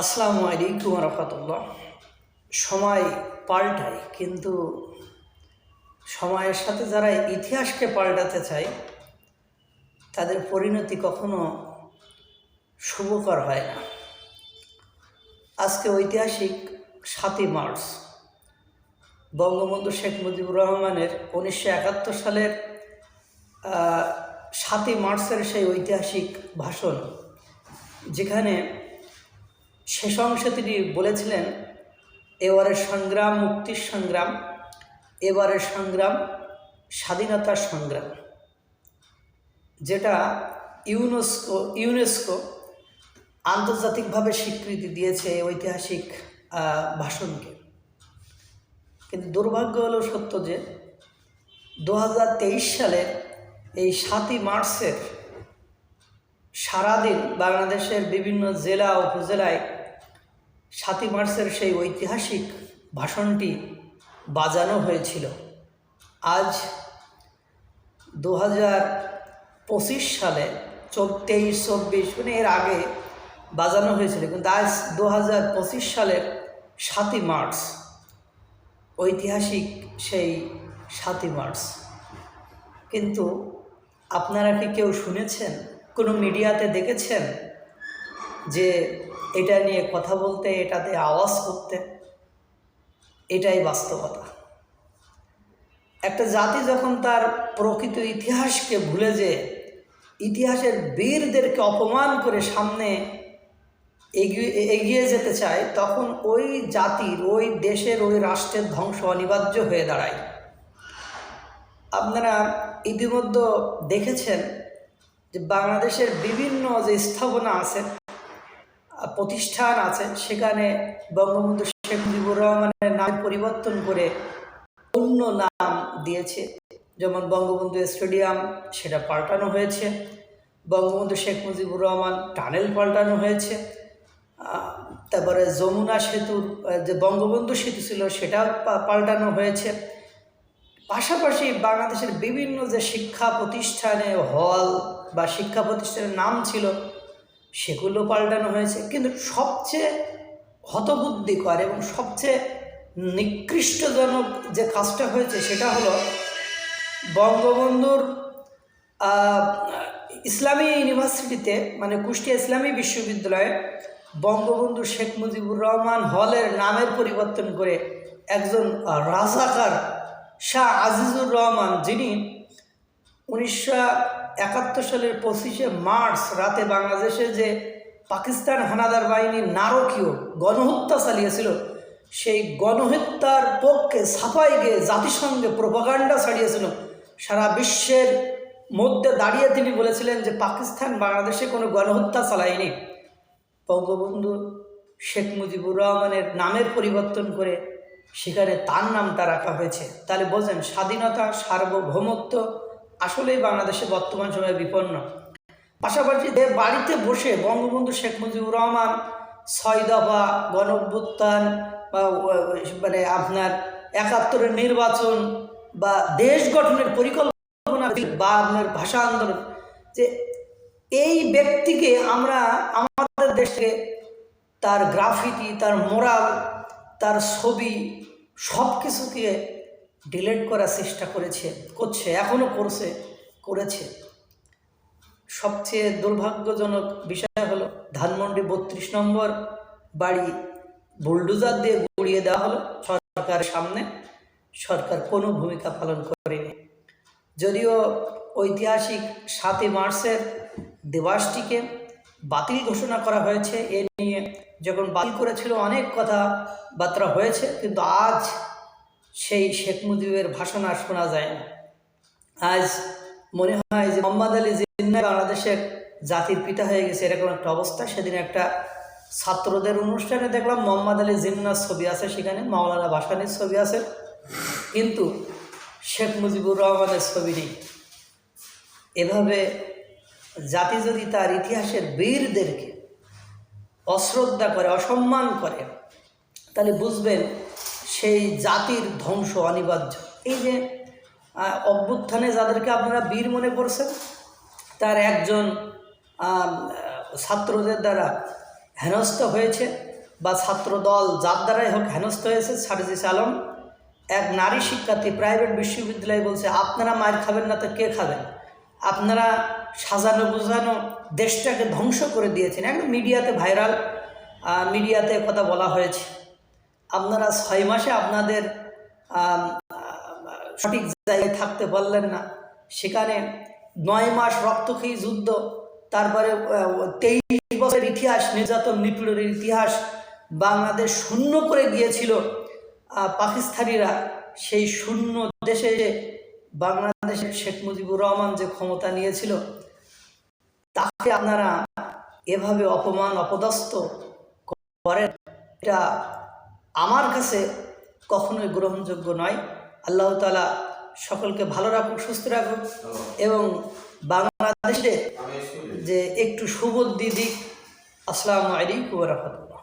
আসসালামু আলাইকুম ওয়া রাহমাতুল্লাহ। সময় পাল্টায়, কিন্তু সময়ের সাথে যারা ইতিহাসকে পাল্টাতে চায় তাদের পরিণতি কখনো শুভকর হয় না। আজকে ঐতিহাসিক ৭ই মার্চ, বঙ্গবন্ধু শেখ মুজিবুর রহমানের ১৯৭১ সালের ৭ই মার্চের সেই ঐতিহাসিক ভাষণ, যেখানে শেষ অংশে তিনি বলেছিলেন, এবারের সংগ্রাম মুক্তির সংগ্রাম, এবারের সংগ্রাম স্বাধীনতার সংগ্রাম, যেটা ইউনেস্কো আন্তর্জাতিকভাবে স্বীকৃতি দিয়েছে এই ঐতিহাসিক ভাষণকে। কিন্তু দুর্ভাগ্য হলো সত্য যে 2023 সালের এই ৭ই মার্চের সারাদিন বাংলাদেশের বিভিন্ন জেলা উপজেলায় ৭ই মার্চের সেই ঐতিহাসিক ভাষণটি বাজানো হয়েছিল। আজ 2025 সালে 23-24 মানে এর আগে বাজানো হয়েছিল, কিন্তু আজ 2025 সালের ৭ই মার্চ, ঐতিহাসিক সেই ৭ই মার্চ। কিন্তু আপনারা কি কেউ শুনেছেন, কোনো মিডিয়াতে দেখেছেন যে এটা নিয়ে কথা বলতে, এটাতে আওয়াজ করতে? এটাই বাস্তবতা। একটা জাতি যখন তার প্রকৃত ইতিহাসকে ভুলে যেয়ে ইতিহাসের বীরদেরকে অপমান করে সামনে এগিয়ে যেতে চায়, তখন ওই জাতির, ওই দেশের, ওই রাষ্ট্রের ধ্বংস অনিবার্য হয়ে দাঁড়ায়। আপনারা ইতিমধ্যে দেখেছেন যে বাংলাদেশের বিভিন্ন যে স্থাপনা আছে, প্রতিষ্ঠান আছে, সেখানে বঙ্গবন্ধু শেখ মুজিবুর রহমানের নাম পরিবর্তন করে অন্য নাম দিয়েছে। যেমন বঙ্গবন্ধু স্টেডিয়াম, সেটা পাল্টানো হয়েছে। বঙ্গবন্ধু শেখ মুজিবুর রহমান টানেল পাল্টানো হয়েছে। তারপরে যমুনা সেতুর যে বঙ্গবন্ধু সেতু ছিল সেটা পাল্টানো হয়েছে। পাশাপাশি বাংলাদেশের বিভিন্ন যে শিক্ষা প্রতিষ্ঠানে হল বা শিক্ষা প্রতিষ্ঠানের নাম ছিল সেগুলো পাল্টানো হয়েছে। কিন্তু সবচেয়ে হতবুদ্ধিকর এবং সবচেয়ে নিকৃষ্টজনক যে কাজটা হয়েছে সেটা হলো বঙ্গবন্ধুর ইসলামী ইউনিভার্সিটিতে, মানে কুষ্টিয়া ইসলামী বিশ্ববিদ্যালয়ে বঙ্গবন্ধু শেখ মুজিবুর রহমান হলের নামের পরিবর্তন করে একজন রাজাকার শাহ আজিজুর রহমান, যিনি 1971 সালের 25শে মার্চ রাতে বাংলাদেশে যে পাকিস্তান হানাদার বাহিনী নারকীয় গণহত্যা চালিয়েছিল, সেই গণহত্যার পক্ষে ছাপাই গিয়ে জাতিসংঘে প্রোপাগান্ডা ছাড়িয়েছিল। সারা বিশ্বের মধ্যে দাঁড়িয়ে তিনি বলেছিলেন যে পাকিস্তান বাংলাদেশে কোনো গণহত্যা চালায়নি। বঙ্গবন্ধু শেখ মুজিবুর রহমানের নামের পরিবর্তন করে সেখানে তার নামটা রাখা হয়েছে। তাহলে বোঝেন, স্বাধীনতা, সার্বভৌমত্ব আসলেই বাংলাদেশে বর্তমান সময়ে বিপন্ন। পাশাপাশি বাড়িতে বসে বঙ্গবন্ধু শেখ মুজিবুর রহমান 6 দফা গণঅভ্যুত্থান বা মানে আপনার 71-এর নির্বাচন বা দেশ গঠনের পরিকল্পনা বা আপনার ভাষা আন্দোলন, যে এই ব্যক্তিকে আমরা আমাদের দেশে তার গ্রাফিতি, তার মোরাল, তার ছবি সব কিছুকে ডিলিট করার চেষ্টা করছে, এখনও করেছে। সবচেয়ে দুর্ভাগ্যজনক বিষয় হলো ধানমন্ডি 32 নম্বর বাড়ি বুলডোজার দিয়ে গুড়িয়ে দেওয়া হলো সরকারের সামনে। সরকার কোনো ভূমিকা পালন করেনি। যদিও ঐতিহাসিক ৭ই মার্চের দিবসটিকে বাতিল ঘোষণা করা হয়েছে, এ নিয়ে যখন বাতিল করেছিল অনেক কথাবার্তা হয়েছে, কিন্তু আজ সেই শেখ মুজিবের ভাষণ আর শোনা যায় না। আজ মনে হয় যে মোহাম্মদ আলী জিন্নাহ বাংলাদেশের জাতির পিতা হয়ে গেছে, এরকম একটা অবস্থা। সেদিন একটা ছাত্রদের অনুষ্ঠানে দেখলাম মোহাম্মদ আলী জিন্নাহর ছবি আছে, সেখানে মাওলানা ভাসানীর ছবি আছে, কিন্তু শেখ মুজিবুর রহমানের ছবি নেই। এভাবে জাতি যদি তার ইতিহাসের বীরদেরকে অশ্রদ্ধা করে, অসম্মান করে, তাহলে বুঝবেন সেই জাতির ধ্বংস অনিবার্য। এই যে অভ্যুত্থানে যাদেরকে আপনারা বীর মনে করছেন, তার একজন ছাত্রদের দ্বারা হেনস্থ হয়েছে, বা ছাত্রদল যার দ্বারাই হোক হেনস্থ হয়েছে। সার্জিস আলম এক নারী শিক্ষার্থী, প্রাইভেট বিশ্ববিদ্যালয়ে বলছে, আপনারা মার খাবেন না তো কে খাবেন? আপনারা সাজানো বোঝানো দেশটাকে ধ্বংস করে দিয়েছেন। একদম মিডিয়াতে ভাইরাল, মিডিয়াতে কথা বলা হয়েছে। আপনারা 6 মাসে আপনাদের সঠিক জায়গায় থাকতে পারলেন না, সেখানে 9 মাস রক্তক্ষয়ী যুদ্ধ, তারপরে 23 বছরের ইতিহাস, নির্যাতন নিপীড়নের ইতিহাস বাংলাদেশ শূন্য করে গিয়েছিল পাকিস্তানিরা। সেই শূন্য দেশে বাংলাদেশের শেখ মুজিবুর রহমান যে ক্ষমতা নিয়েছিল, তাকে আপনারা এভাবে অপমান অপদস্থ করেন, এটা আমার কাছে কখনোই গ্রহণযোগ্য নয়। আল্লাহ তাআলা সকলকে ভালো রাখুক, সুস্থ রাখুক, এবং বাংলাদেশে যে একটু সুবুদ্ধি দিক। আসসালামু আলাইকুম ওয়া রাহমাতুল্লাহ।